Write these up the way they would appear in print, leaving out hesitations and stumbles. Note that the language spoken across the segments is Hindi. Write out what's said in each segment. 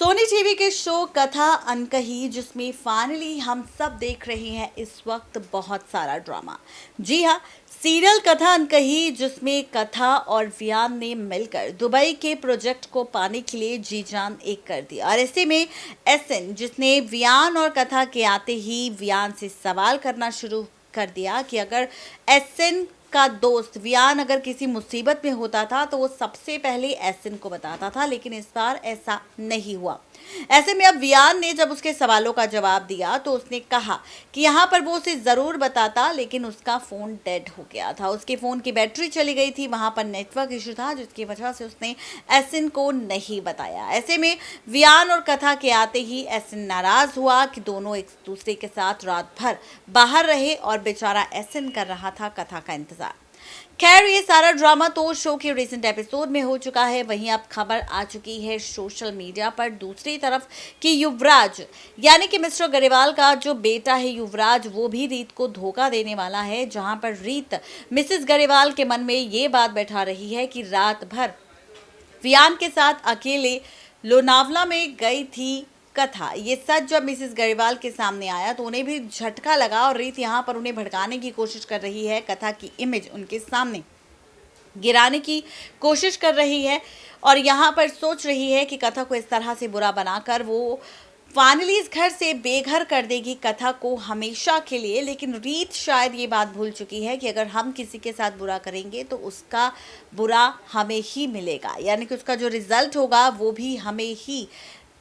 सोनी टीवी के शो कथा अनकही, जिसमें फाइनली हम सब देख रहे हैं इस वक्त बहुत सारा ड्रामा। जी हाँ, सीरियल कथा अनकही, जिसमें कथा और वियान ने मिलकर दुबई के प्रोजेक्ट को पाने के लिए जी जान एक कर दिया। और ऐसे में एसएन, जिसने वियान और कथा के आते ही वियान से सवाल करना शुरू कर दिया कि अगर एसएन का दोस्त वियान अगर किसी मुसीबत में होता था तो वो सबसे पहले एसएन को बताता था, लेकिन इस बार ऐसा नहीं हुआ। ऐसे में अब वियान ने जब उसके सवालों का जवाब दिया तो उसने कहा कि यहाँ पर वो उसे जरूर बताता, लेकिन उसका फोन डेड हो गया था। उसके फोन की बैटरी चली गई थी, वहां पर नेटवर्क इशू था, जिसकी वजह से उसने एसएन को नहीं बताया। ऐसे में वियान और कथा के आते ही एसएन नाराज हुआ कि दोनों एक दूसरे के साथ रात भर बाहर रहे और बेचारा एसएन कर रहा था कथा का इंतजार। खैर, ये सारा ड्रामा तो शो के रिसेंट एपिसोड में हो चुका है। वहीं अब खबर आ चुकी है सोशल मीडिया पर दूसरी तरफ कि युवराज यानी कि मिस्टर गरेवाल का जो बेटा है युवराज, वो भी रीत को धोखा देने वाला है। जहां पर रीत मिसेस गरेवाल के मन में ये बात बैठा रही है कि रात भर वियान के साथ अकेले लोनावला में गई थी कथा। ये सच जब मिसेस गरेवाल के सामने आया तो उन्हें भी झटका लगा और रीत यहाँ पर उन्हें भड़काने की कोशिश कर रही है, कथा की इमेज उनके सामने गिराने की कोशिश कर रही है और यहाँ पर सोच रही है कि कथा को इस तरह से बुरा बनाकर वो फाइनली इस घर से बेघर कर देगी कथा को हमेशा के लिए। लेकिन रीत शायद ये बात भूल चुकी है कि अगर हम किसी के साथ बुरा करेंगे तो उसका बुरा हमें ही मिलेगा, यानी कि उसका जो रिजल्ट होगा वो भी हमें ही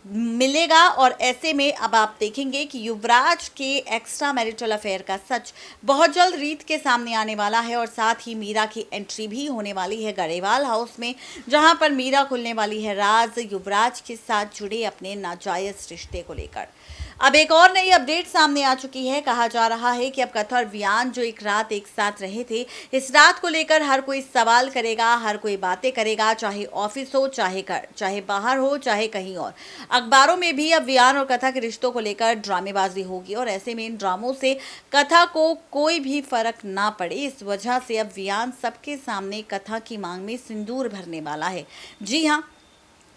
मिलेगा। और ऐसे में अब आप देखेंगे कि युवराज के एक्स्ट्रा मैरिटल अफेयर का सच बहुत जल्द रीत के सामने आने वाला है और साथ ही मीरा की एंट्री भी होने वाली है गरेवाल हाउस में, जहां पर मीरा खुलने वाली है राज युवराज के साथ जुड़े अपने नाजायज रिश्ते को लेकर। अब एक और नई अपडेट सामने आ चुकी है। कहा जा रहा है कि अब कथा और वियान जो एक रात एक साथ रहे थे, इस रात को लेकर हर कोई सवाल करेगा, हर कोई बातें करेगा, चाहे ऑफिस हो, चाहे घर, चाहे बाहर हो, चाहे कहीं और। अखबारों में भी अब वियान और कथा के रिश्तों को लेकर ड्रामेबाजी होगी और ऐसे में इन ड्रामों से कथा को कोई भी फर्क ना पड़े, इस वजह से अब वियान सबके सामने कथा की मांग में सिंदूर भरने वाला है। जी हाँ,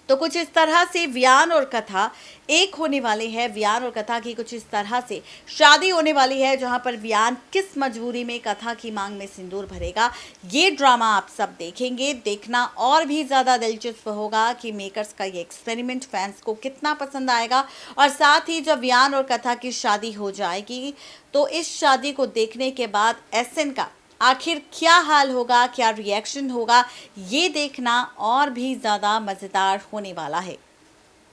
तो कुछ इस तरह से वियान और कथा एक होने वाले हैं। वियान और कथा की कुछ इस तरह से शादी होने वाली है, जहां पर वियान किस मजबूरी में कथा की मांग में सिंदूर भरेगा, ये ड्रामा आप सब देखेंगे। देखना और भी ज़्यादा दिलचस्प होगा कि मेकर्स का ये एक्सपेरिमेंट फैंस को कितना पसंद आएगा। और साथ ही जब वियान और कथा की शादी हो जाएगी तो इस शादी को देखने के बाद एसएन का आखिर क्या हाल होगा, क्या रिएक्शन होगा, ये देखना और भी ज़्यादा मज़ेदार होने वाला है।